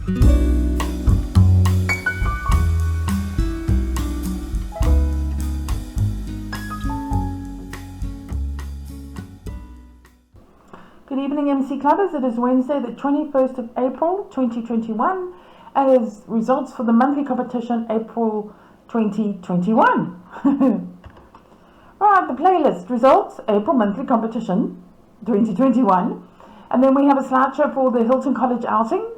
Good evening, MC Clubbers. It is Wednesday, the 21st of April, 2021, and it is results for the monthly competition, April 2021. Alright, the playlist, results, April monthly competition, 2021. And then we have a slideshow for the Hilton College outing.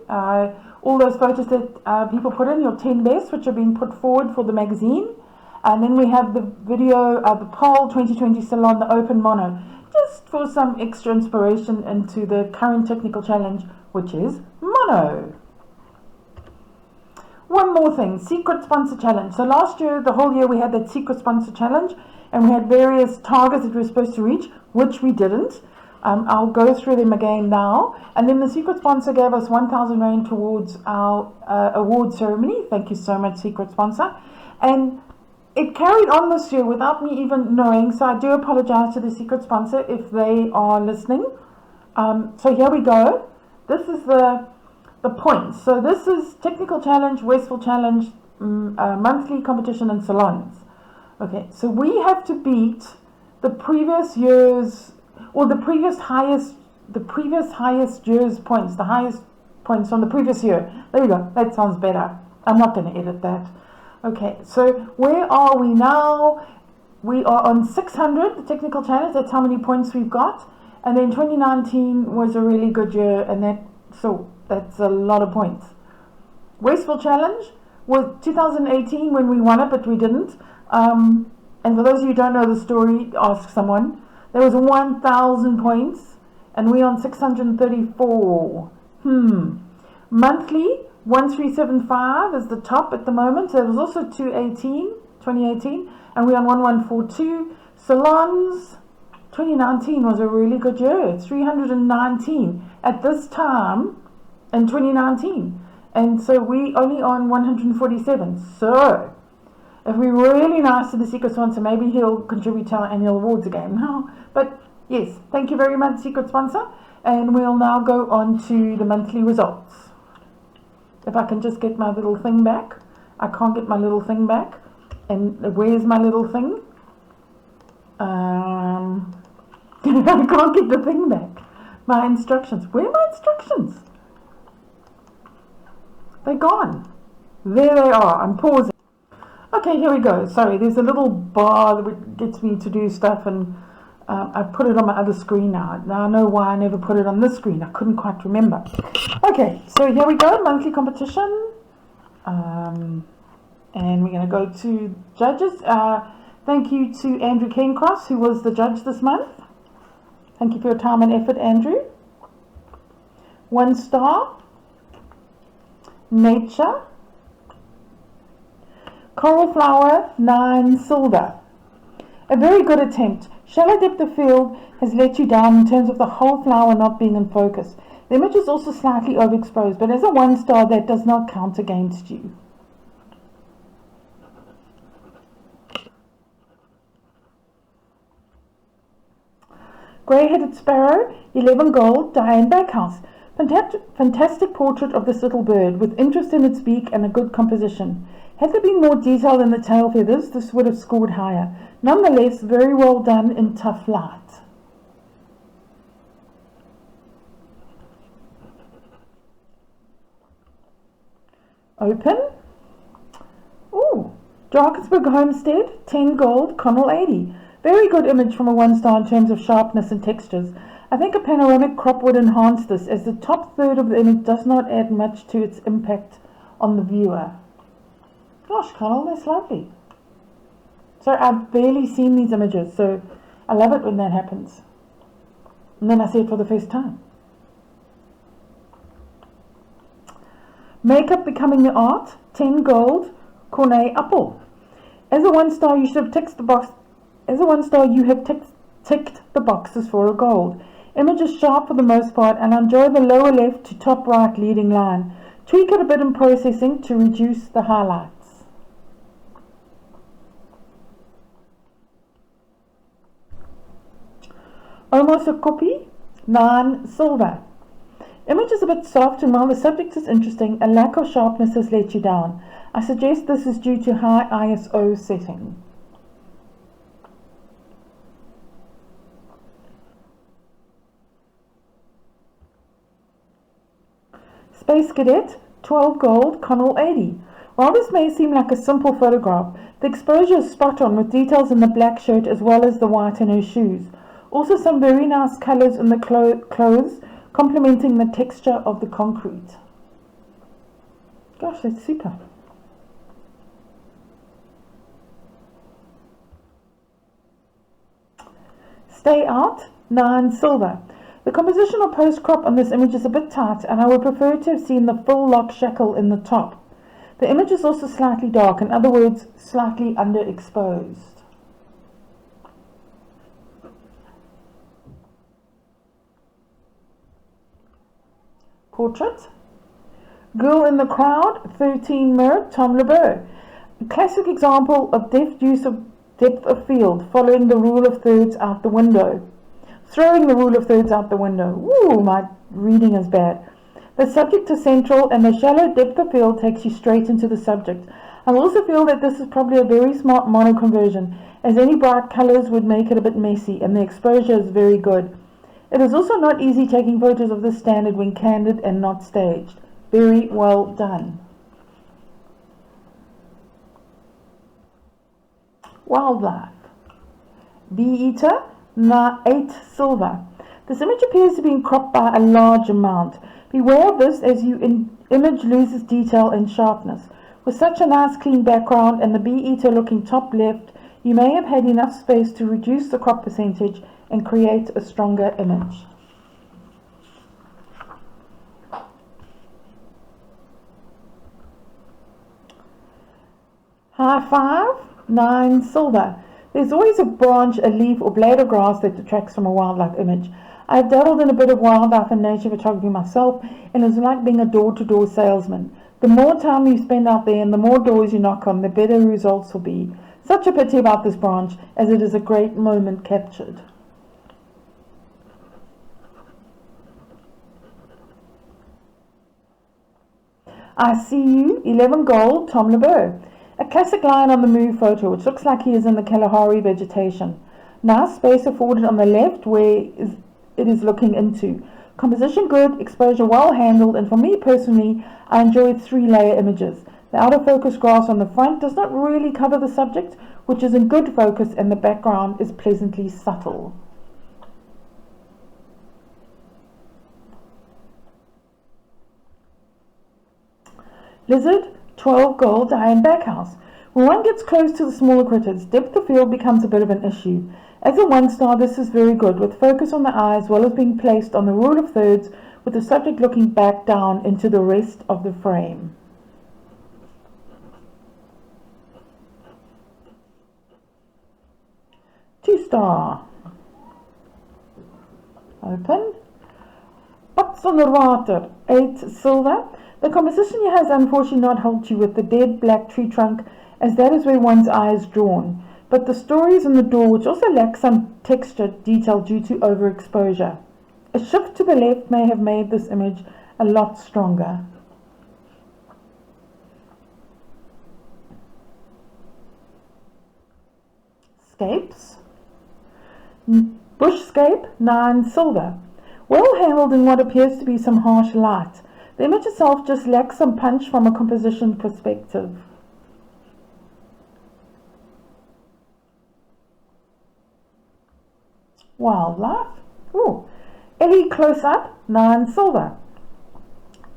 All those photos that people put in, your 10 best, which are being put forward for the magazine. And then we have the video of the poll 2020 Salon, the open mono, just for some extra inspiration into the current technical challenge, which is mono. One more thing, secret sponsor challenge. So last year, the whole year, we had that secret sponsor challenge, and we had various targets that we were supposed to reach, which we didn't. I'll go through them again now. And then the secret sponsor gave us 1,000 Rand towards our award ceremony. Thank you so much, secret sponsor. And it carried on this year without me even knowing, so I do apologize to the secret sponsor if they are listening. So here we go. This is the points. So this is technical challenge, Westville challenge, monthly competition and salons. Okay, so we have to beat the previous year's, or the previous highest year's points, the highest points from the previous year. There you go, that sounds better. I'm not going to edit that. Okay, so where are we now? We are on 600, the technical challenge, that's how many points we've got. And then 2019 was a really good year, and that's a lot of points. Westville challenge was 2018 when we won it, but we didn't. And for those of you who don't know the story, ask someone. There was 1,000 points, and we're on 634. Monthly, 1375 is the top at the moment. So there was also 2018, and we're on 1142. Salons, 2019 was a really good year. 319 at this time in 2019. And so we only on 147. So if we're really nice to the secret sponsor, maybe he'll contribute to our annual awards again. But yes, thank you very much, secret sponsor. And we'll now go on to the monthly results. If I can just get my little thing back. I can't get my little thing back. And where's my little thing? I can't get the thing back. My instructions. Where are my instructions? They're gone. There they are. I'm pausing. Okay, here we go. Sorry, there's a little bar that gets me to do stuff, and I put it on my other screen now. Now I know why I never put it on this screen. I couldn't quite remember. Okay, so here we go, monthly competition. And we're going to go to judges. Thank you to Andrew Cairncross, who was the judge this month. Thank you for your time and effort, Andrew. 1 star. Nature. Coral flower, 9 silver. A very good attempt. Shallow depth of field has let you down in terms of the whole flower not being in focus. The image is also slightly overexposed, but as a 1 star, that does not count against you. Grey-headed sparrow, 11 gold, Diane Backhouse. Fantastic portrait of this little bird, with interest in its beak and a good composition. Had there been more detail in the tail feathers, this would have scored higher. Nonetheless, very well done in tough light. Open. Ooh, Drakensberg Homestead, 10 gold, Connell 80. Very good image from a 1 star in terms of sharpness and textures. I think a panoramic crop would enhance this, as the top third of the image does not add much to its impact on the viewer. Gosh, Connell, that's lovely. So I've barely seen these images, so I love it when that happens. And then I see it for the first time. Makeup becoming the art, 10 gold, Cornet Apple. As a 1 star, you should have ticked the box. As a 1 star, you have ticked the boxes for a gold. Image is sharp for the most part, and I enjoy the lower left to top right leading line. Tweak it a bit in processing to reduce the highlights. Omar Sokopi, 9 silver. Image is a bit soft, and while the subject is interesting, a lack of sharpness has let you down. I suggest this is due to high ISO setting. Space Cadet, 12 gold, Connell 80. While this may seem like a simple photograph, the exposure is spot on with details in the black shirt as well as the white in her shoes. Also some very nice colours in the clothes, complementing the texture of the concrete. Gosh, that's super. Stay Out, 9 silver. The composition or post crop on this image is a bit tight, and I would prefer to have seen the full lock shackle in the top. The image is also slightly dark, in other words, slightly underexposed. Portrait. Girl in the Crowd, 13 Merck, Tom LeBeau. A classic example of deft use of depth of field, following the rule of thirds out the window. Throwing the rule of thirds out the window. Ooh, my reading is bad. The subject is central, and the shallow depth of field takes you straight into the subject. I also feel that this is probably a very smart monoconversion, as any bright colours would make it a bit messy, and the exposure is very good. It is also not easy taking photos of this standard when candid and not staged. Very well done. Wildlife. Bee Eater, 8 silver. This image appears to be cropped by a large amount. Beware of this, as your image loses detail and sharpness. With such a nice clean background and the Bee Eater looking top left, you may have had enough space to reduce the crop percentage and create a stronger image. High Five, 9 silver. There's always a branch, a leaf or blade of grass that detracts from a wildlife image. I've dabbled in a bit of wildlife and nature photography myself, and it's like being a door-to-door salesman. The more time you spend out there and the more doors you knock on, the better results will be. Such a pity about this branch, as it is a great moment captured. I See You, 11 gold, Tom LeBeau. A classic line on the move photo, which looks like he is in the Kalahari vegetation. Nice space afforded on the left where it is looking into. Composition good, exposure well handled, and for me personally, I enjoyed 3-layer images. The out of focus grass on the front does not really cover the subject, which is in good focus, and the background is pleasantly subtle. Lizard, 12 gold, Diane Backhouse. When one gets close to the smaller critters, depth of field becomes a bit of an issue. As a 1-star, this is very good, with focus on the eye as well as being placed on the rule of thirds, with the subject looking back down into the rest of the frame. Two-star. Open. Pats onder water, 8 silver. The composition here has unfortunately not helped you with the dead black tree trunk, as that is where one's eye is drawn. But the story is in the door, which also lacks some texture detail due to overexposure. A shift to the left may have made this image a lot stronger. Scapes. Bushscape, 9 silver. Well handled in what appears to be some harsh light. The image itself just lacks some punch from a composition perspective. Wildlife. Ooh. Ellie close up, 9 silver.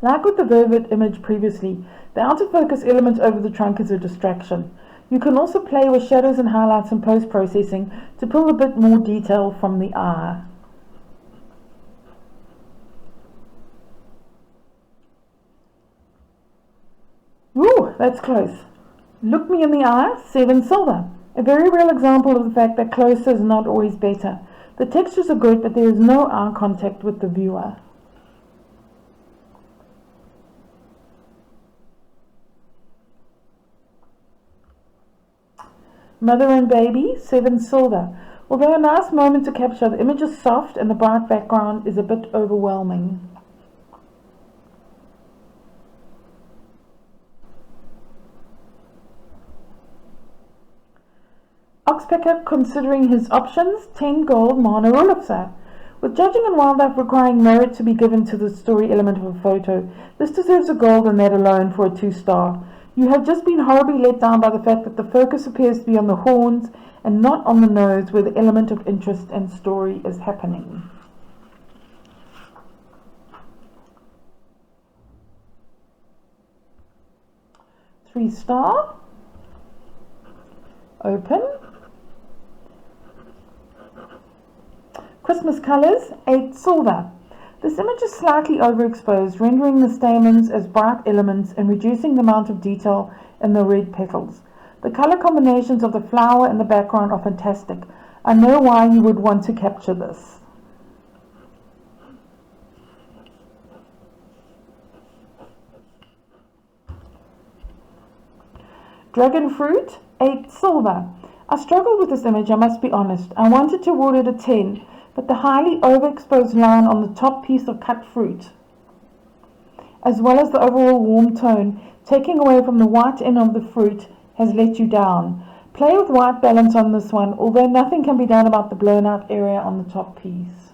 Like with the Vervet image previously, the out of focus element over the trunk is a distraction. You can also play with shadows and highlights in post-processing to pull a bit more detail from the eye. Ooh, that's close. Look me in the eye, 7 silver. A very real example of the fact that closer is not always better. The textures are good, but there is no eye contact with the viewer. Mother and Baby, 7 silver. Although a nice moment to capture, the image is soft and the bright background is a bit overwhelming. Oxpecker considering his options, 10 gold, Mana Rulofsa. With judging and wildlife requiring merit to be given to the story element of a photo, this deserves a gold and that alone for a 2-star. You have just been horribly let down by the fact that the focus appears to be on the horns and not on the nose where the element of interest and story is happening. Three-star. Open. Christmas colours, 8 silver. This image is slightly overexposed, rendering the stamens as bright elements and reducing the amount of detail in the red petals. The colour combinations of the flower and the background are fantastic. I know why you would want to capture this. Dragon fruit, 8 silver. I struggled with this image, I must be honest. I wanted to award it a 10, but the highly overexposed line on the top piece of cut fruit, as well as the overall warm tone, taking away from the white end of the fruit, has let you down. Play with white balance on this one, although nothing can be done about the blown out area on the top piece.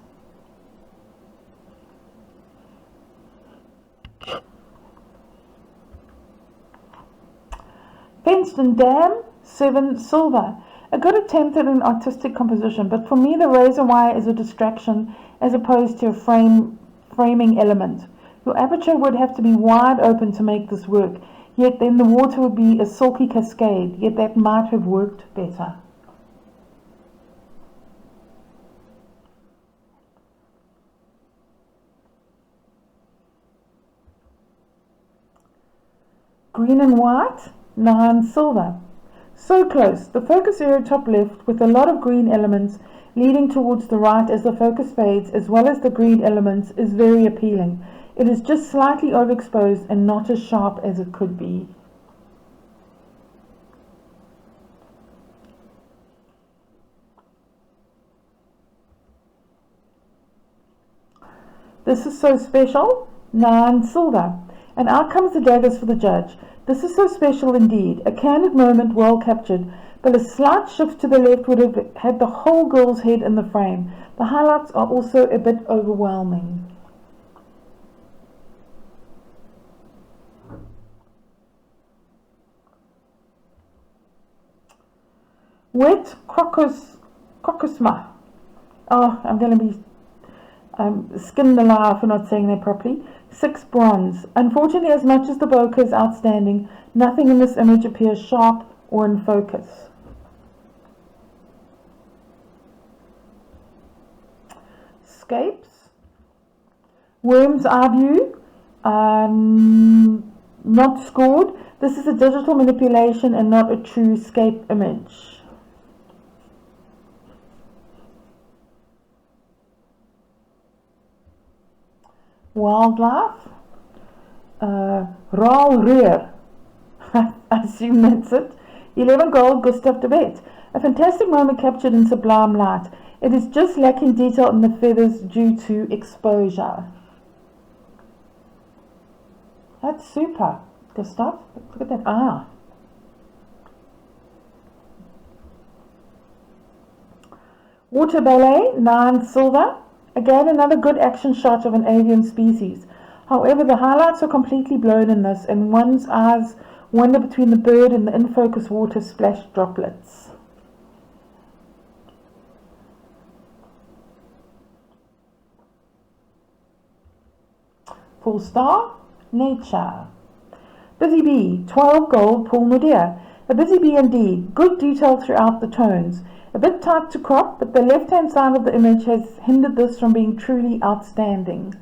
Penston Dam, 7 silver. A good attempt at an artistic composition, but for me the razor wire is a distraction as opposed to a framing element. Your aperture would have to be wide open to make this work, yet then the water would be a silky cascade, yet that might have worked better. Green and white, 9 silver. So close, the focus area top left with a lot of green elements leading towards the right as the focus fades, as well as the green elements, is very appealing. It is just slightly overexposed and not as sharp as it could be. This is so special, 9 silver. And out comes the daggers for the judge. This is so special indeed, a candid moment well captured, but a slight shift to the left would have had the whole girl's head in the frame. The highlights are also a bit overwhelming. Wet crocosma. Oh, I'm going to be skinned alive for not saying that properly. 6 bronze. Unfortunately, as much as the bokeh is outstanding, nothing in this image appears sharp or in focus. Scapes. Worm's Eye View. Not scored. This is a digital manipulation and not a true scape image. Wildlife, Raal Reer, I assume that's it. 11 gold, Gustav de Wet. A fantastic moment captured in sublime light. It is just lacking detail in the feathers due to exposure. That's super, Gustav. Look at that. Ah. Water Ballet, 9 silver. Again, another good action shot of an avian species. However, the highlights are completely blown in this, and one's eyes wander between the bird and the in-focus water splash droplets. Full star, Nature. Busy Bee, 12 gold, Paul Nadir. A busy bee indeed, good detail throughout the tones. A bit tight to crop, but the left-hand side of the image has hindered this from being truly outstanding.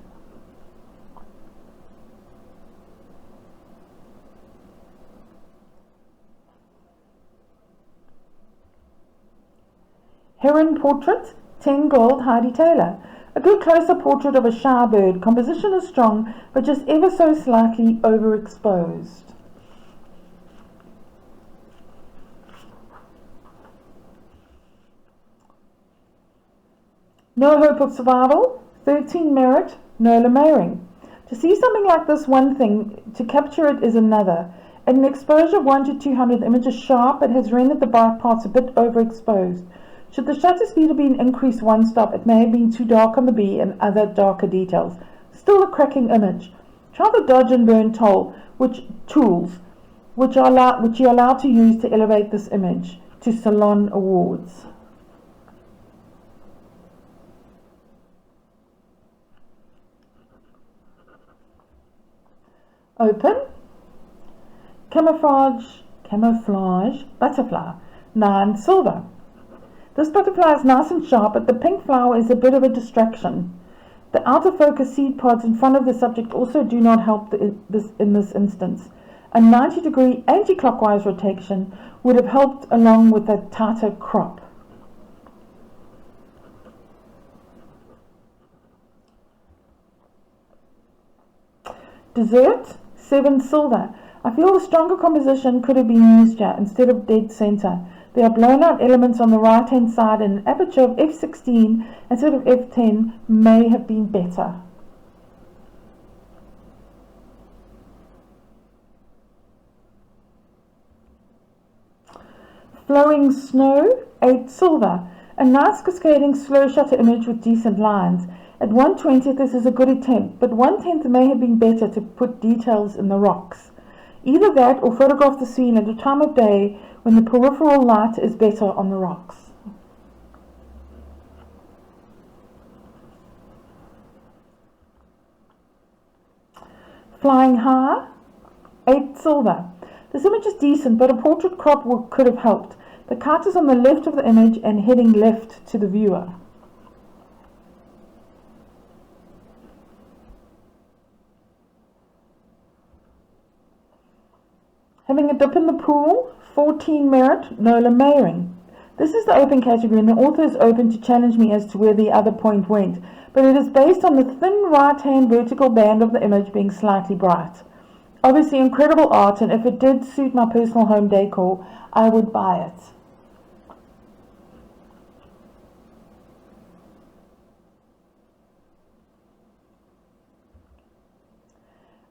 Heron Portrait, 10 gold, Heidi Taylor. A good close-up portrait of a shy bird. Composition is strong, but just ever so slightly overexposed. No Hope of Survival, 13 merit, Nola Maring. To see something like this one thing, to capture it is another. At an exposure of 1 to 200, the image is sharp but has rendered the bright parts a bit overexposed. Should the shutter speed have been increased one stop, it may have been too dark on the B and other darker details. Still a cracking image. Try the dodge and burn tools, which you're allowed to use to elevate this image to Salon Awards. Open. Camouflage butterfly, 9 silver. This butterfly is nice and sharp, but the pink flower is a bit of a distraction. The out of focus seed pods in front of the subject also do not help in this instance. A 90-degree anti-clockwise rotation would have helped along with a tighter crop. Dessert, 7 silver. I feel the stronger composition could have been used here instead of dead center. There are blown out elements on the right hand side, and an aperture of f16 instead of f10 may have been better. Flowing snow, 8 silver. A nice cascading slow shutter image with decent lines. At 1/20th this is a good attempt, but 1/10 may have been better to put details in the rocks. Either that or photograph the scene at a time of day when the peripheral light is better on the rocks. Flying high, 8 silver. This image is decent, but a portrait crop could have helped. The kite is on the left of the image and heading left to the viewer. Having a dip in the pool, 14 merit, Nola Mayring. This is the open category, and the author is open to challenge me as to where the other point went, but it is based on the thin right-hand vertical band of the image being slightly bright. Obviously incredible art, and if it did suit my personal home decor, I would buy it.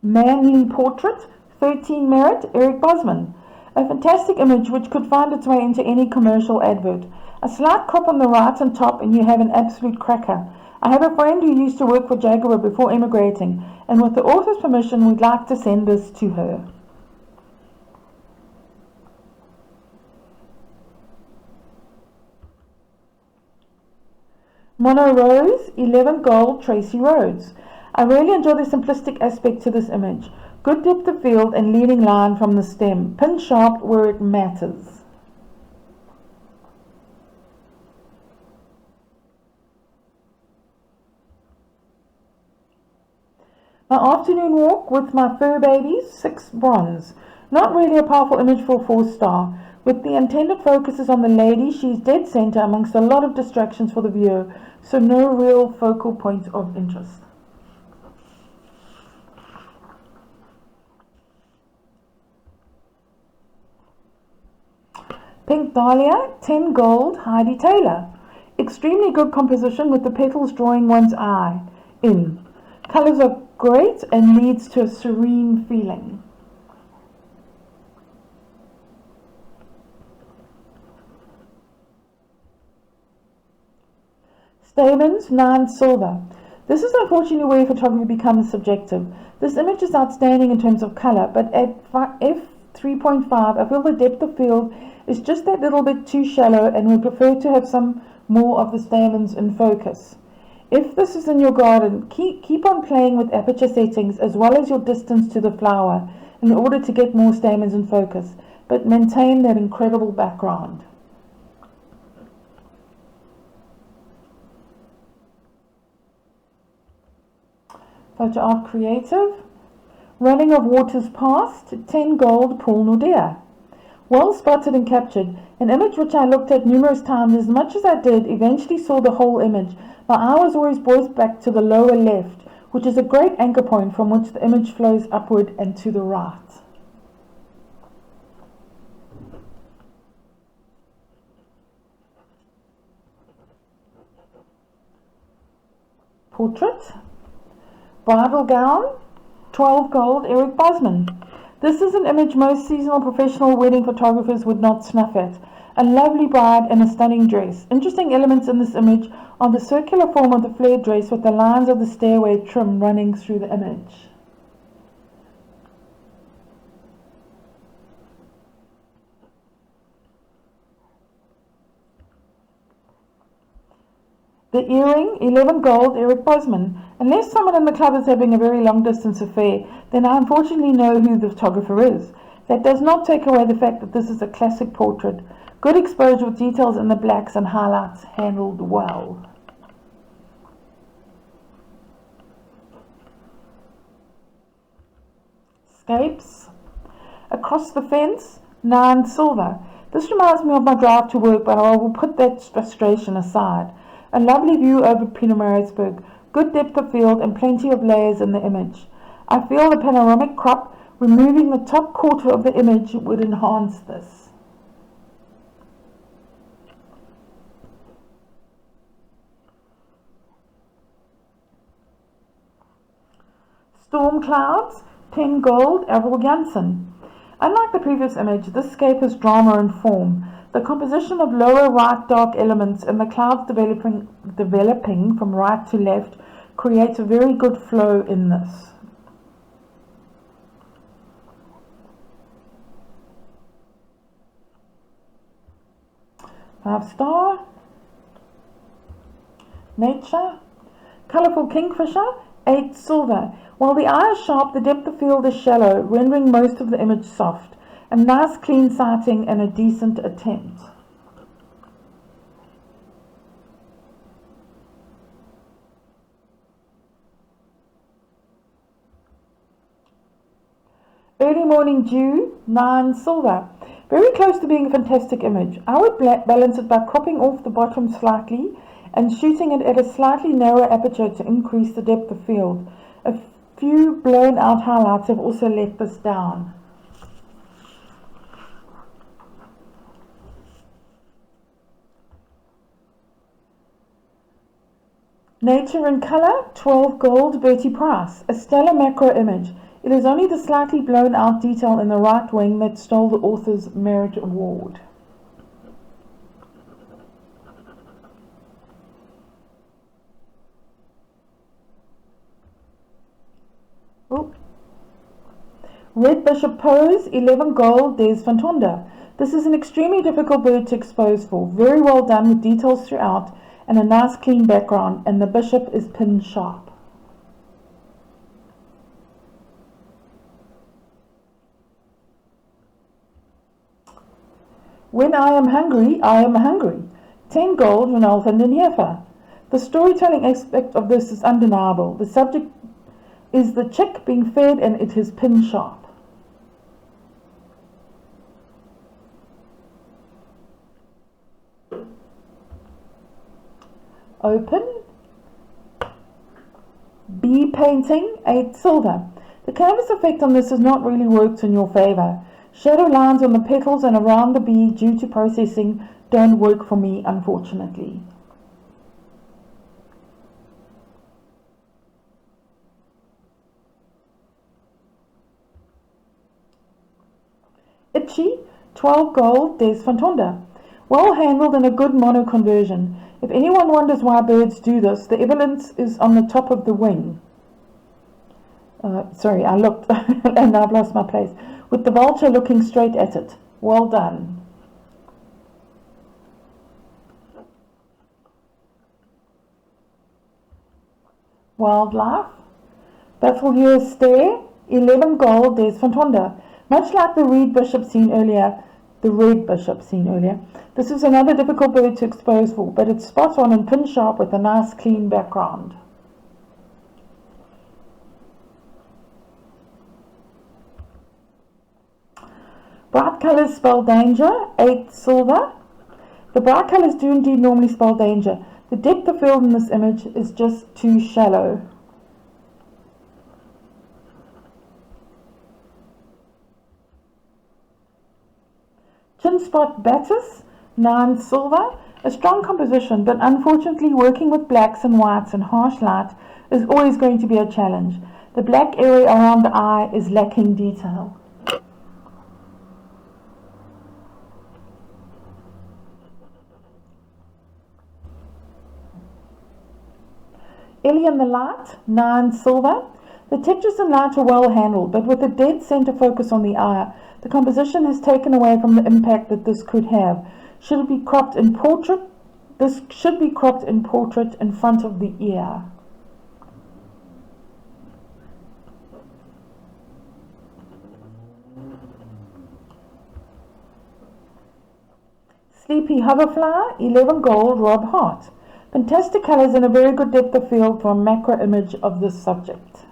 Manly Portrait, 13 merit, Eric Bosman. A fantastic image which could find its way into any commercial advert. A slight crop on the right and top and you have an absolute cracker. I have a friend who used to work for Jaguar before emigrating, and with the author's permission we'd like to send this to her. Mono Rose, 11 gold, Tracy Rhodes. I really enjoy the simplistic aspect to this image. Good depth of field and leading line from the stem. Pin sharp where it matters. My afternoon walk with my fur babies, 6 bronze. Not really a powerful image for a 4-star. With the intended focus is on the lady, she's dead center amongst a lot of distractions for the viewer, so no real focal point of interest. Pink Dahlia, 10 gold, Heidi Taylor. Extremely good composition with the petals drawing one's eye in. Colors are great and leads to a serene feeling. Stamens, 9 silver. This is unfortunately where photography becomes subjective. This image is outstanding in terms of color, but at f3.5 I feel the depth of field is just that little bit too shallow and would prefer to have some more of the stamens in focus. If this is in your garden, keep on playing with aperture settings as well as your distance to the flower in order to get more stamens in focus, but maintain that incredible background. Photo Art Creative, Running of Waters Past, 10 gold, Paul Nordea. Well spotted and captured. An image which I looked at numerous times. As much as I did eventually saw the whole image, my eye was always voiced back to the lower left, which is a great anchor point from which the image flows upward and to the right. Portrait, Bridal Gown, 12 gold, Eric Bosman. This is an image most seasonal professional wedding photographers would not snuff at. A lovely bride in a stunning dress. Interesting elements in this image are the circular form of the flared dress with the lines of the stairway trim running through the image. The earring, 11 gold, Eric Bosman. Unless someone in the club is having a very long distance affair, then I unfortunately know who the photographer is. That does not take away the fact that this is a classic portrait. Good exposure with details in the blacks and highlights handled well. Scapes. Across the fence, 9 silver. This reminds me of my drive to work, but I will put that frustration aside. A lovely view over Pietermaritzburg, good depth of field and plenty of layers in the image. I feel the panoramic crop, removing the top quarter of the image, would enhance this. Storm clouds, 10 gold, Avril Janssen. Unlike the previous image, this scape has drama and form. The composition of lower right dark elements and the clouds developing from right to left creates a very good flow in this. Five star. Nature. Colourful kingfisher, 8 silver. While the eye is sharp, the depth of field is shallow, rendering most of the image soft. A nice clean sighting and a decent attempt. Early morning dew, 9 silver. Very close to being a fantastic image. I would balance it by cropping off the bottom slightly and shooting it at a slightly narrower aperture to increase the depth of field. A few blown out highlights have also let this down. Nature in colour, 12 gold, Bertie Price. A stellar macro image. It is only the slightly blown out detail in the right wing that stole the author's merit award. Ooh. Red Bishop pose, 11 gold, Des van Tonder. This is an extremely difficult bird to expose for. Very well done with details throughout and a nice clean background, and the bishop is pin sharp. When I am hungry, I am hungry. 10 gold, Ronald van den Heever. The storytelling aspect of this is undeniable. The subject is the chick being fed and it is pin sharp. Open. Bee painting, 8 silver. The canvas effect on this has not really worked in your favour. Shadow lines on the petals and around the bee due to processing don't work for me, unfortunately. Itchy, 12 gold, Des van Tonder. Well handled and a good mono conversion. If anyone wonders why birds do this, the evidence is on the top of the wing. Sorry, I looked and I've lost my place. With the vulture looking straight at it. Well done. Wildlife. Baffleur stare, 11 gold, Des van Tonder. Much like the red bishop seen earlier, this is another difficult bird to expose for, but it's spot on and pin sharp with a nice clean background. Bright colours spell danger, 8 silver. The bright colours do indeed normally spell danger. The depth of field in this image is just too shallow. Chin spot Battis, 9 silver. A strong composition, but unfortunately working with blacks and whites and harsh light is always going to be a challenge. The black area around the eye is lacking detail. Ellie and the Light, 9 silver. The textures in light are well handled, but with a dead center focus on the eye, the composition has taken away from the impact that this could have. Should it be cropped in portrait? This should be cropped in portrait in front of the ear. Sleepy Hoverfly, 11 gold, Rob Hart. Fantastic colours and a very good depth of field for a macro image of this subject.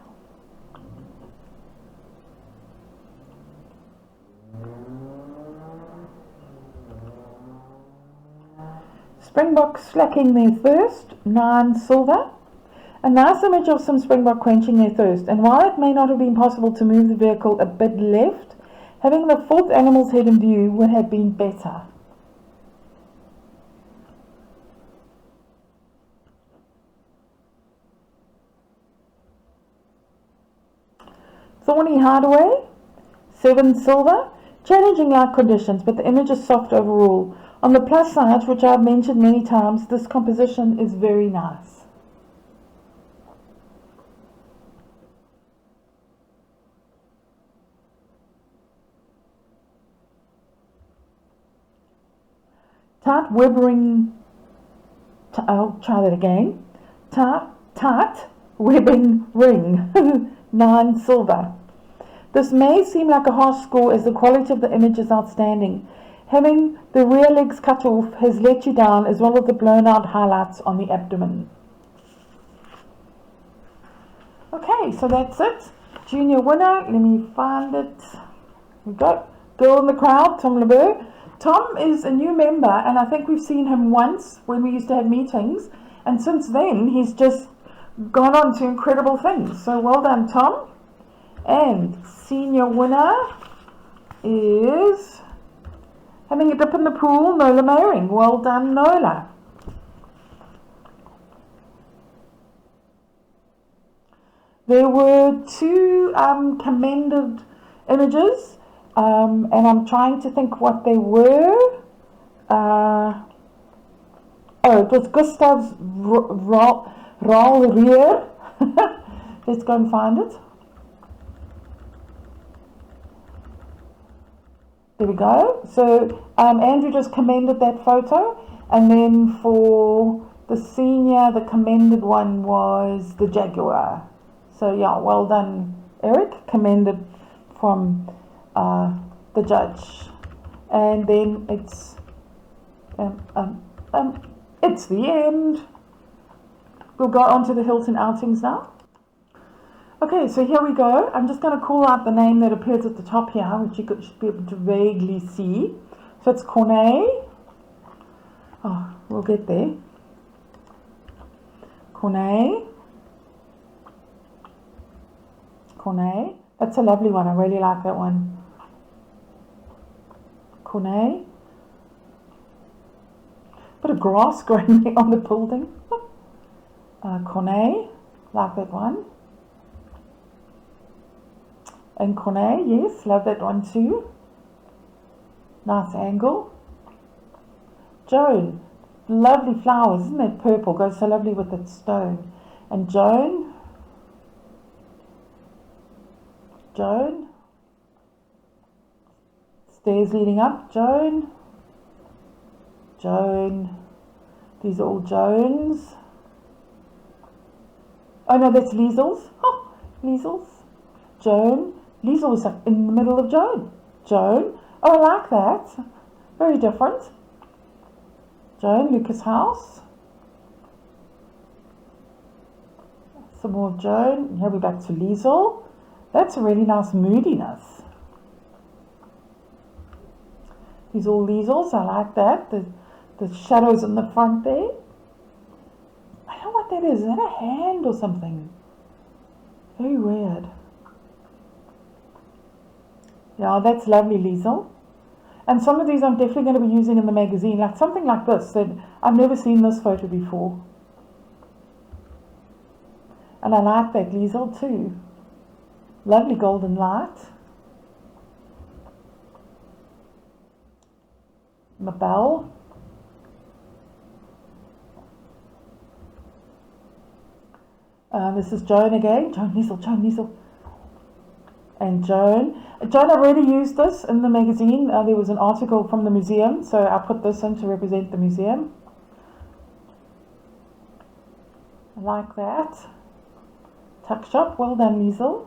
Springbok slacking their thirst, 9 silver. A nice image of some springbok quenching their thirst, and while it may not have been possible to move the vehicle a bit left, having the fourth animal's head in view would have been better. Thorny Hardaway, 7 silver. Challenging light conditions, but the image is soft overall. On the plus side, which I've mentioned many times, this composition is very nice. Tight webbing, I'll try that again. Tight webbing ring, 9 silver. This may seem like a harsh score as the quality of the image is outstanding. Having the rear legs cut off has let you down, as well as the blown out highlights on the abdomen. Okay, so that's it. Junior winner, let me find it. Here we go. Girl in the crowd, Tom LeBeau. Tom is a new member, and I think we've seen him once when we used to have meetings, and since then he's just gone on to incredible things. So well done, Tom. And senior winner is having a dip in the pool, Nola Mayring. Well done, Nola. There were 2 commended images, and I'm trying to think what they were. Oh, it was Gustav's Ralreer. Let's go and find it. There we go. So Andrew just commended that photo, and then for the senior, the commended one was the Jaguar. So yeah, well done, Eric. Commended from the judge. And then it's the end. We'll go on to the Hilton outings now. Okay, so here we go. I'm just going to call out the name that appears at the top here, which you should be able to vaguely see. So it's Cornet. Oh, we'll get there. Cornet. Cornet. That's a lovely one. I really like that one. Cornet. Bit of grass growing on the building. Cornet. Like that one. And Cornet, yes, love that one too. Nice angle. Joan, lovely flowers, isn't that purple? Goes so lovely with that stone. And Joan. Stairs leading up, Joan. These are all Joans. Oh no, that's Liesels. Oh, Liesels. Joan. Liesel was in the middle of Joan. Oh, I like that. Very different. Joan, Lucas House. Some more of Joan. Here we're back to Liesel. That's a really nice moodiness. These are all Liesels. I like that. The shadows in the front there. I don't know what that is. Is that a hand or something? Very weird. Yeah, that's lovely, Liesel. And some of these I'm definitely going to be using in the magazine, like something like this. That I've never seen this photo before. And I like that Liesel too. Lovely golden light. Mabel. this is Joan again. Joan Liesel. And Joan, I already used this in the magazine. There was an article from the museum, so I put this in to represent the museum. I like that. Tuck shop, well done, Liesel.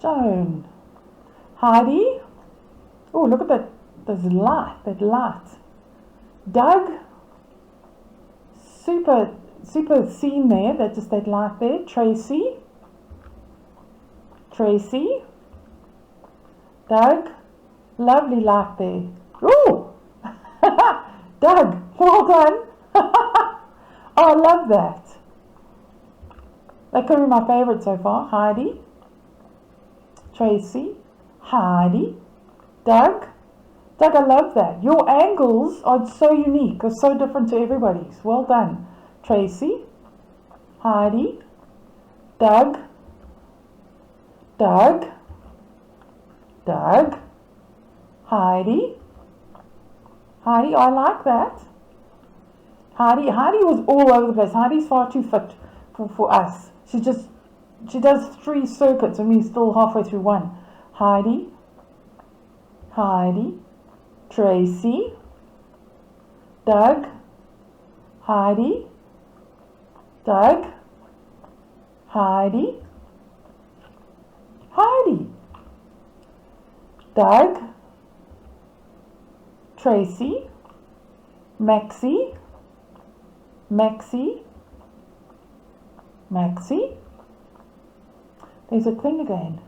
Joan. Heidi. Oh, look at that. There's that light. Doug. Super scene there. That's just that light there. Tracy. Doug. Lovely light there. Oh, Doug. Well done. Oh, I love that. That could be my favorite so far. Heidi. Tracy. Heidi. Doug, I love that. Your angles are so unique, are so different to everybody's. Well done. Tracy, Heidi, Doug, Heidi, I like that. Heidi was all over the place. Heidi's far too fit for us. She does 3 circuits and we're still halfway through one. Heidi, Tracy, Doug, Heidi, Doug, Heidi, Doug, Tracy, Maxie, there's a thing again.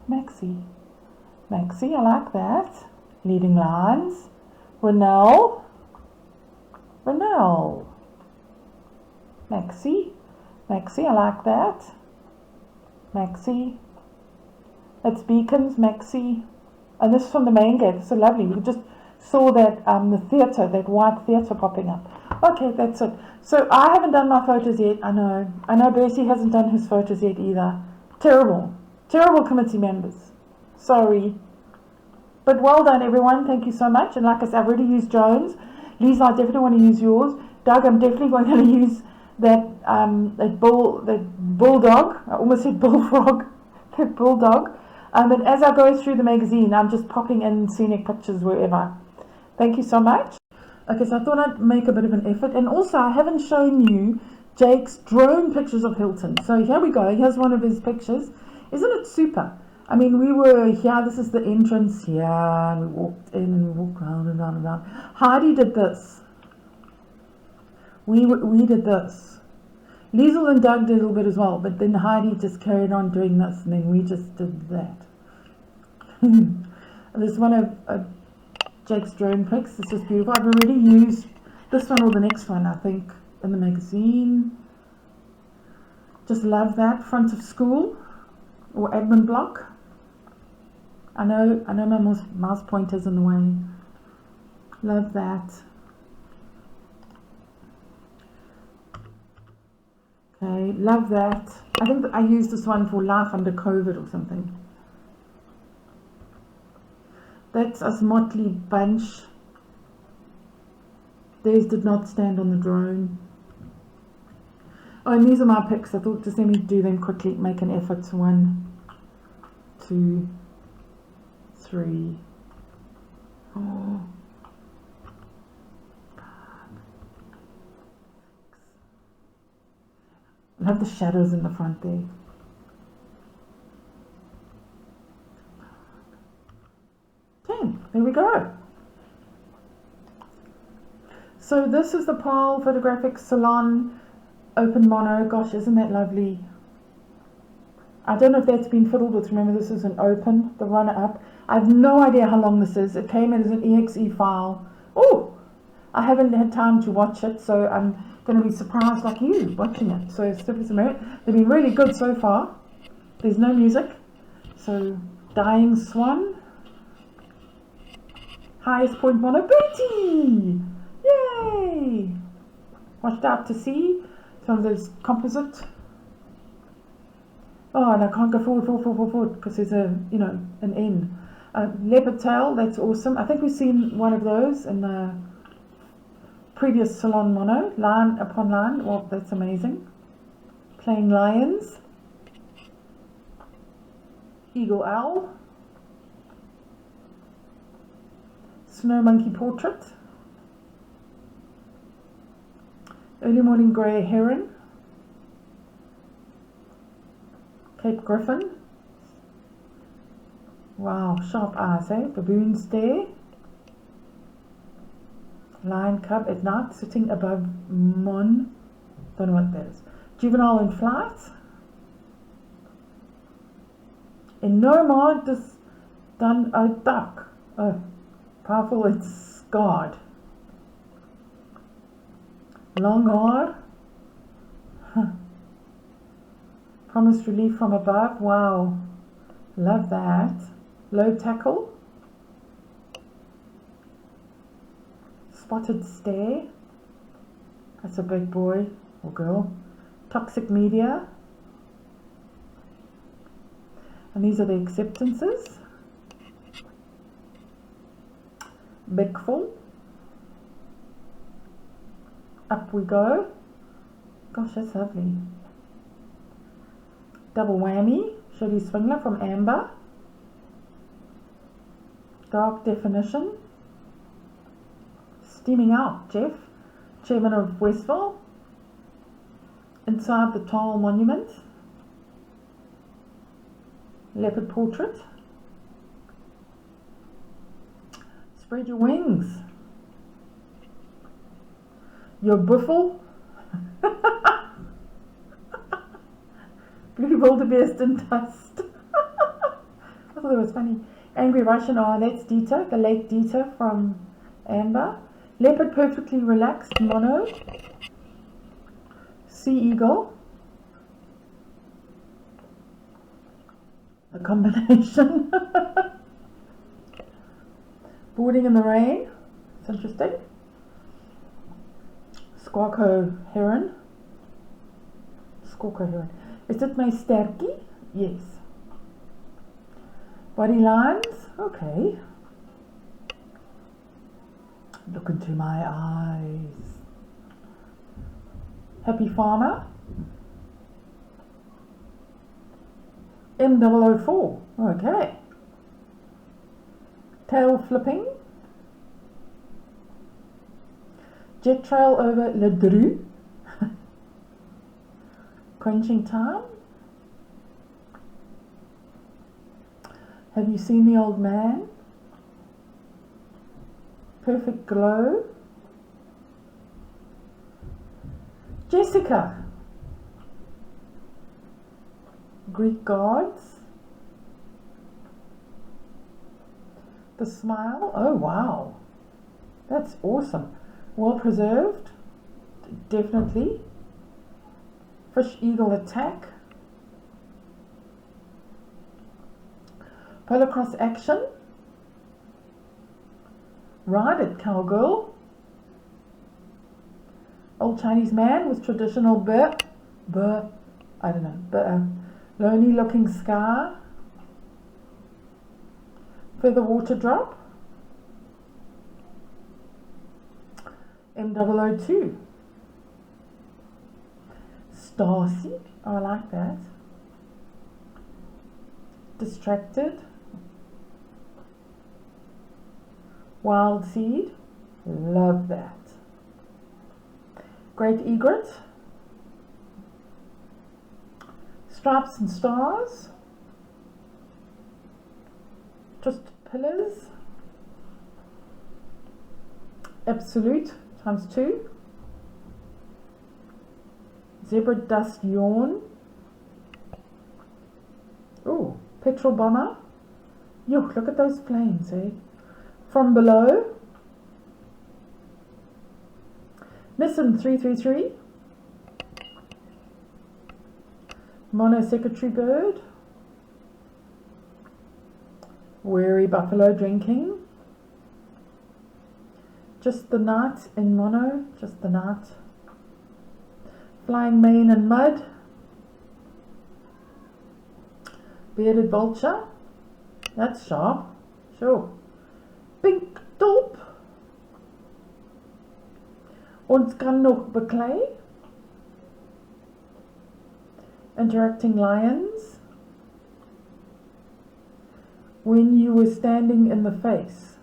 Maxie, I like that. Leading lines. Renelle. Maxie, I like that. Maxie. That's Beacons, Maxie. And this is from the main gate. It's so lovely. We just saw that the theatre, that white theatre popping up. Okay, that's it. So I haven't done my photos yet. I know Bertie hasn't done his photos yet either. Terrible committee members. Sorry. But well done, everyone. Thank you so much. And like I said, I've already used Joan's. Lisa, I definitely want to use yours. Doug, I'm definitely going to use that bulldog. I almost said bullfrog. That bulldog. And as I go through the magazine, I'm just popping in scenic pictures wherever. Thank you so much. Okay, so I thought I'd make a bit of an effort. And also, I haven't shown you Jake's drone pictures of Hilton. So here we go. Here's one of his pictures. Isn't it super? I mean, we were here, this is the entrance here, and we walked in and we walked round and round and round. Heidi did this. We did this. Liesel and Doug did a little bit as well, but then Heidi just carried on doing this, and then we just did that. This is one of Jake's drone pics. This is beautiful. I've already used this one or the next one, I think, in the magazine. Just love that. Front of school or admin block. I know my mouse pointer's in the way. Love that. Okay, love that. I think that I used this one for Life Under COVID or something. That's us motley bunch. Theirs did not stand on the drone. Oh, and these are my pics. I thought just let me do them quickly, make an effort. 1, 2, 3. Oh. I love the shadows in the front there. Okay, there we go. So this is the Paarl Photographic Salon open mono. Gosh, isn't that lovely? I don't know if that's been fiddled with. Remember, this is an open, the runner-up. I have no idea how long this is. It came in as an exe file. Oh, I haven't had time to watch it, so I'm going to be surprised like you watching it. So Stiffness and Merit, they've been really good so far. There's no music. So Dying Swan. Highest point mono, Bertie! Yay! Washed Out to Sea. Some of those composite. Oh, and I can't go forward because there's an N. Leopard tail, that's awesome. I think we've seen one of those in the previous salon mono, line upon line. Well, that's amazing. Playing lions. Eagle owl. Snow monkey portrait. Early morning grey heron. Cape griffin. Wow, sharp eyes, eh? Baboon stare. Lion cub at night sitting above moon. Don't know what that is. Juvenile in flight. In nomad, this done a duck. Oh, powerful, it's scarred. Long hard. Huh. Promised relief from above. Wow, love that. Low tackle. Spotted stare. That's a big boy or girl. Toxic media. And these are the acceptances. Big full. Up we go. Gosh, that's lovely. Double whammy. Shady Swingler from Amber. Dark definition. Steaming out, Jeff. Chairman of Westville. Inside the Tall Monument. Leopard portrait. Spread your wings. Your buffle. Blue wildebeest in dust. I thought that was funny. Angry Russian. Oh, that's Dieter, the late Dieter from Amber. Leopard perfectly relaxed, mono. Sea eagle. A combination. Boarding in the rain. It's interesting. Squawko heron. Squawko heron. Is it my sterkie? Yes. Body lines. Okay. Look into my eyes. Happy farmer. M004. Okay. Tail flipping. Jet trail over Le Dru. Quenching time. Have you seen the old man? Perfect glow. Jessica. Greek gods. The smile. Oh wow, that's awesome. Well preserved. Definitely. Fish eagle attack. Polar cross action. Ride it, cowgirl. Old Chinese man with traditional lonely looking scar. Feather water drop. M002. Starseed. Oh, I like that. Distracted. Wild seed. Love that. Great egret. Stripes and stars. Just pillars. Absolute times 2. Zebra dust yawn. Oh, petrol bomber. Yuck, look at those flames, eh? From below. Nissan 333. Mono secretary bird. Wary buffalo drinking. Just the night in mono, just the night. Flying mane and mud. Bearded vulture. That's sharp. Sure. Pink tulp. Ons kan nog beklei. Interacting lions. When you were standing in the face.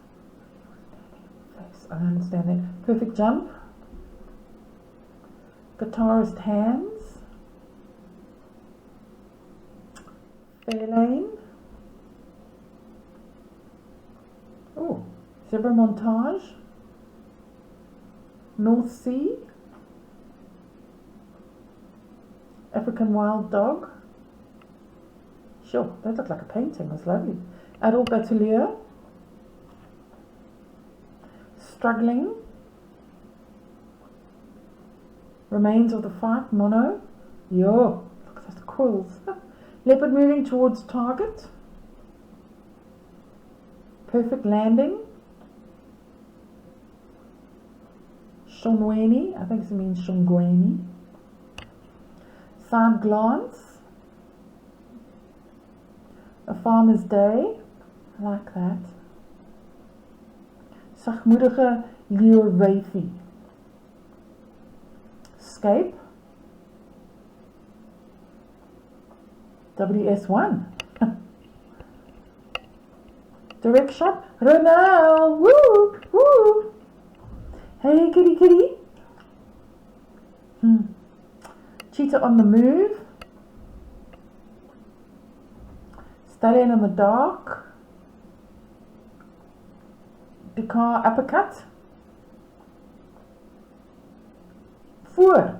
I don't understand that. Perfect jump. Guitarist hands. Fairlane. Oh, zebra montage. North Sea. African wild dog. Sure, that looked like a painting. It was lovely. Adult Batelier. Struggling. Remains of the fight. Mono. Yo, look at those quills. Leopard moving towards target. Perfect landing. Shongweni. I think it means Shongweni. Side glance. A farmer's day. I like that. Sagmoedige leeuwyfie. Escape. WS1. Direct shot. Ronald. Woo! Woo! Hey, kitty, kitty. Cheetah on the move. Stallion in the dark. Dakar uppercut. Voor.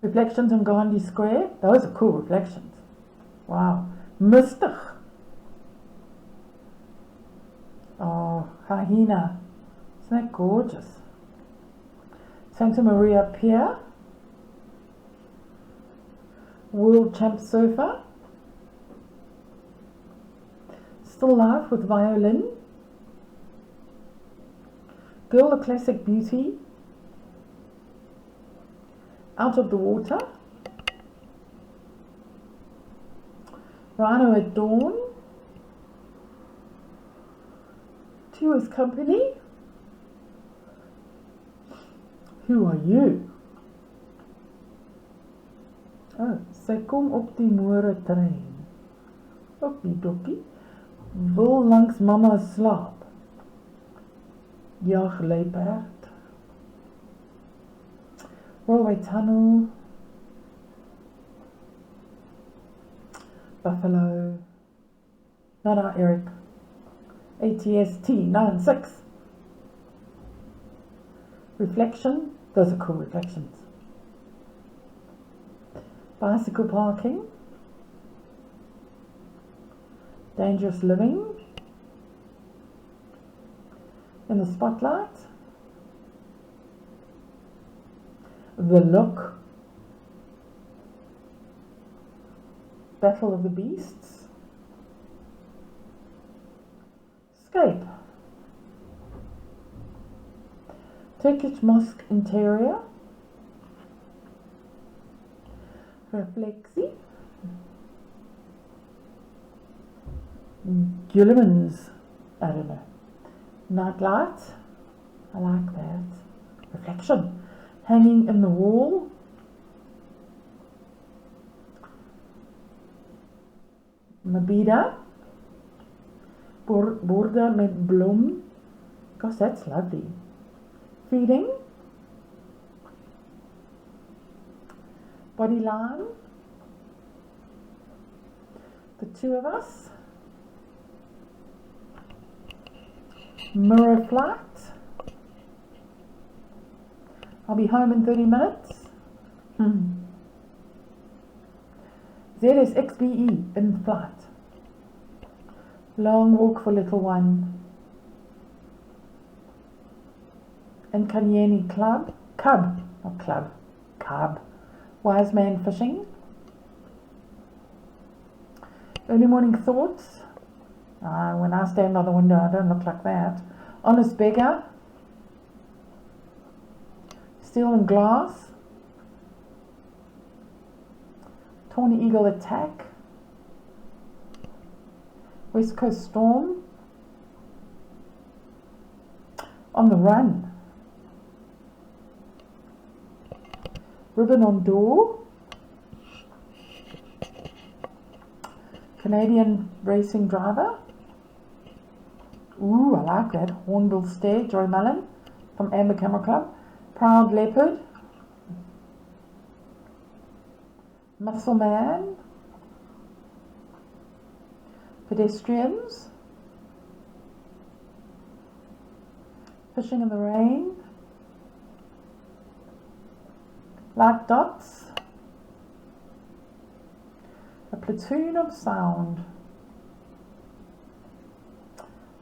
Reflections on Gandhi Square. Those are cool reflections. Wow. Mystic. Oh, hyena. Isn't that gorgeous? Santa Maria Pier. World Champ Surfer. Still Life with Violin. Girl, a Classic Beauty. Out of the Water. Rhino at Dawn. Two is Company. Who are you? Oh, sy kom op die Moore trein. Okie dokie. Wil langs mama slaap. Jag luiperd. Railway Tunnel. Buffalo. Not our Eric. ATST 96. Reflection. Those are cool reflections. Bicycle parking. Dangerous living. In the spotlight. The Look. Battle of the Beasts. Escape. Turkish Mosque Interior. Reflexie. Gilliman's, I don't know. Nightlight. I like that. Reflection. Hanging in the wall. Mabida. Borde met bloem. Gosh, that's lovely. Feeding. Bodyline. The Two of Us. Mirror flight. I'll be home in 30 minutes. ZSXBE in flight. Long walk for little one. Nkanyeni Club. Cub. Not club. Cub. Wise man fishing. Early morning thoughts. When I stand by the window, I don't look like that. Honest beggar. Steel and glass. Tawny eagle attack. West Coast storm. On the run. Ribbon on door. Canadian racing driver. Ooh, I like that. Hornbill Stare, Joy Mullen from Amber Camera Club. Proud Leopard. Muscle Man. Pedestrians. Fishing in the Rain. Light Dots. A Platoon of Sound.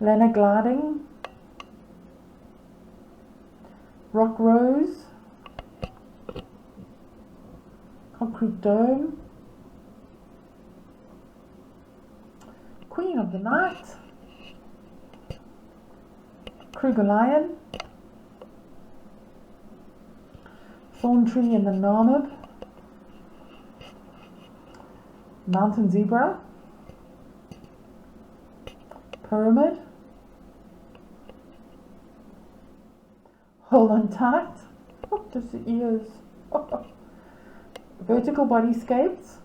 Lena Gliding. Rock Rose. Concrete Dome. Queen of the Night. Kruger Lion. Thorn Tree in the Namib. Mountain Zebra. Pyramid. Hold on tight. Oh, just the ears. Vertical bodyscapes.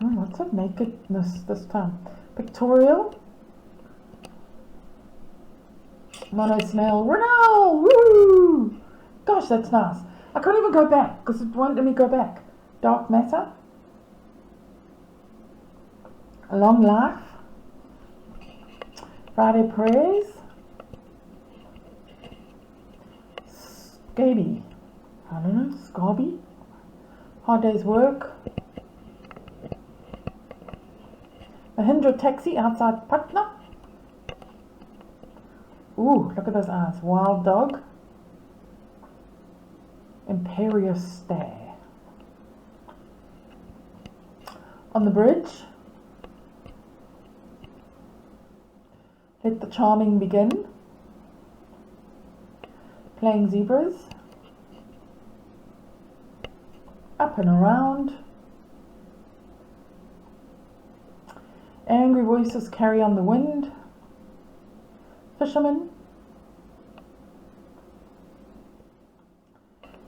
Oh, lots of nakedness this time. Pictorial. Mono Snail. Renal! Woo! Gosh, that's nice. I can't even go back because it won't let me go back. Dark Matter. A Long Life. Friday Prayers. Scaby. I don't know. Scaby. Hard Day's Work. Mahindra Taxi outside Patna. Ooh, look at those eyes. Wild Dog. Imperious Stare. On the Bridge. Let the Charming Begin. Playing Zebras. Up and Around. Angry Voices Carry on the Wind. Fisherman.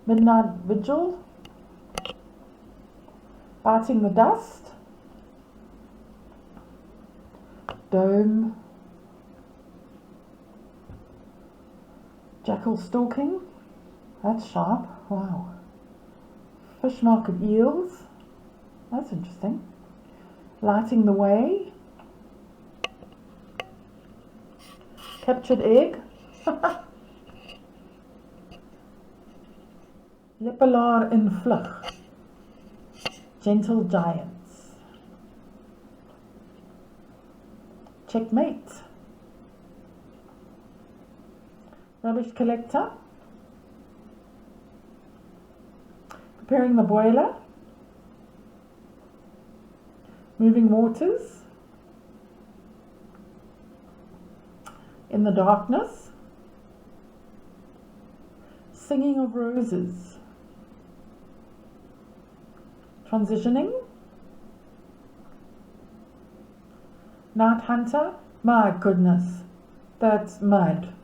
Midnight Vigil. Biting the Dust. Dome. Jackal Stalking. That's sharp. Wow. Fish Market Eels. That's interesting. Lighting the Way. Captured Egg. Lepelaar in Vlug. Gentle Giants. Checkmate. Rubbish Collector. Preparing the Boiler. Moving Waters. In the Darkness. Singing of Roses. Transitioning. Night Hunter. My goodness, that's mad.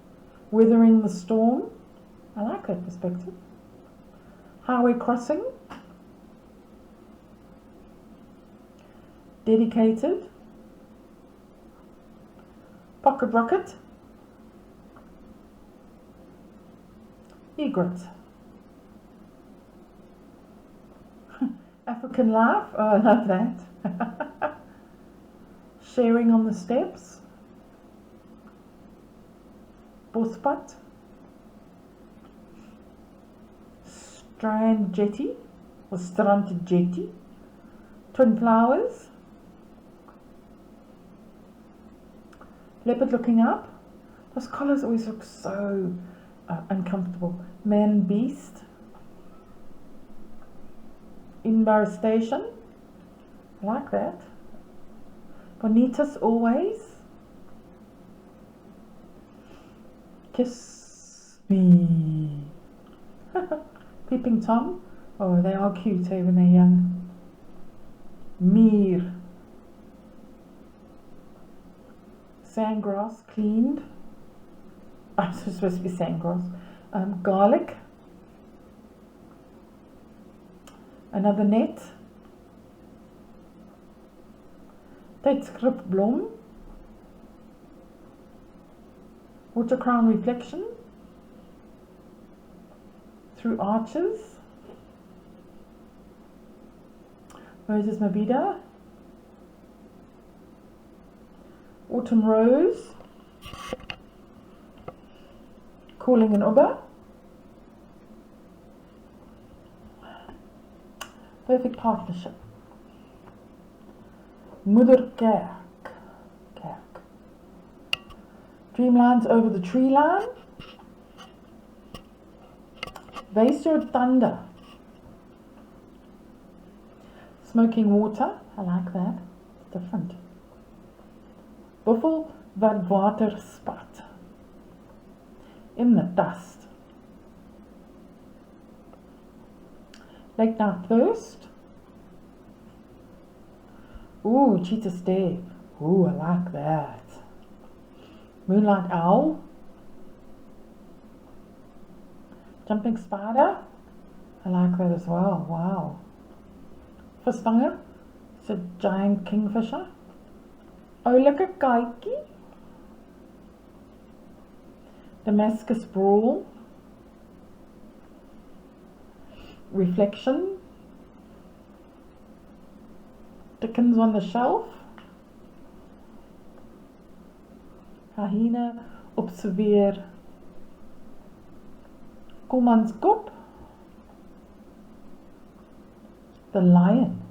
Weathering the Storm. I like that perspective. Highway Crossing. Dedicated. Pocket Rocket. Egret. African Life. Oh, I love that. Sharing on the Steps. Bospat. Strand Jetty or Strand Jetty. Twin Flowers. Leopard Looking Up. Those collars always look so uncomfortable. Man Beast. Inbar Station. I like that. Bonitas Always. Kiss Me. Peeping Tom. Oh, they are cute when they're young. Meer. Sandgrass Cleaned. I'm supposed to be sandgrass. Garlic. another net, Tydskrifblom, Water Crown Reflection, Through Arches, Moses Mabhida, Autumn Rose, Calling an Uber, Perfect Partnership, Moederkerk, Dreamlands Over the Tree Line, Wees Your Thunder, Smoking Water, I like that, it's different. Buffel wat water spat, In the Dust, Late Night Thirst, ooh, Cheetah Stave, ooh, I like that. Moonlight Owl, Jumping Spider, I like that as well, wow. Visvanger, it's a giant kingfisher. Oulike Kykie, Damascus Brawl, Reflection, Dickens on the Shelf, Hyena Observeer, Koelmanskop, The Lion,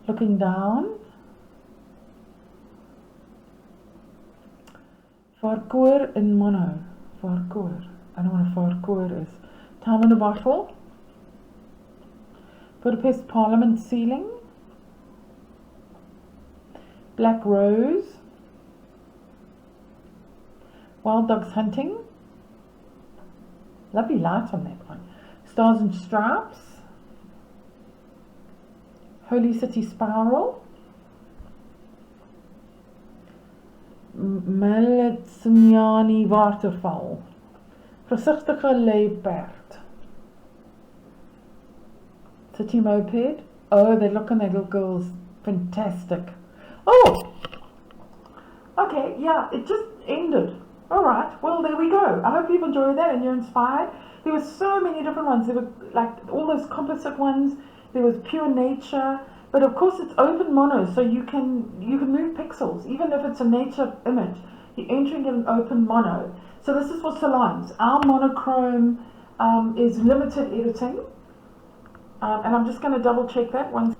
Looking Down, Varkoor in mono, Varkoor, I don't know what a Varkoor is. Time in a Bottle, Budapest Parliament Ceiling, Black Rose, Wild Dogs Hunting, lovely light on that one, Stars and Stripes, Holy City Spiral, Meletsignani Waterval, Voorsichtige Leopard, City Moped, oh, they look on that little girl's fantastic. Oh, okay, yeah, it just ended. Alright, well, there we go. I hope you've enjoyed that and you're inspired. There were so many different ones. There were like all those composite ones. There was Pure Nature. But of course it's open mono, so you can move pixels. Even if it's a nature image, you're entering in an open mono. So this is for salons. Our monochrome is limited editing. And I'm just going to double check that once.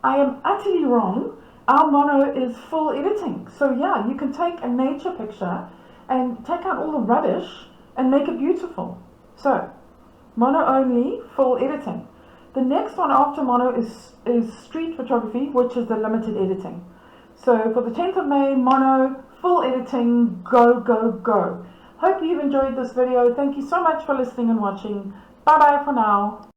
I am utterly wrong. Our mono is full editing. So yeah, you can take a nature picture and take out all the rubbish and make it beautiful. So, mono only, full editing. The next one after mono is street photography, which is the limited editing. So for the 10th of May, mono, full editing, go, go, go. Hope you've enjoyed this video. Thank you so much for listening and watching. Bye bye for now.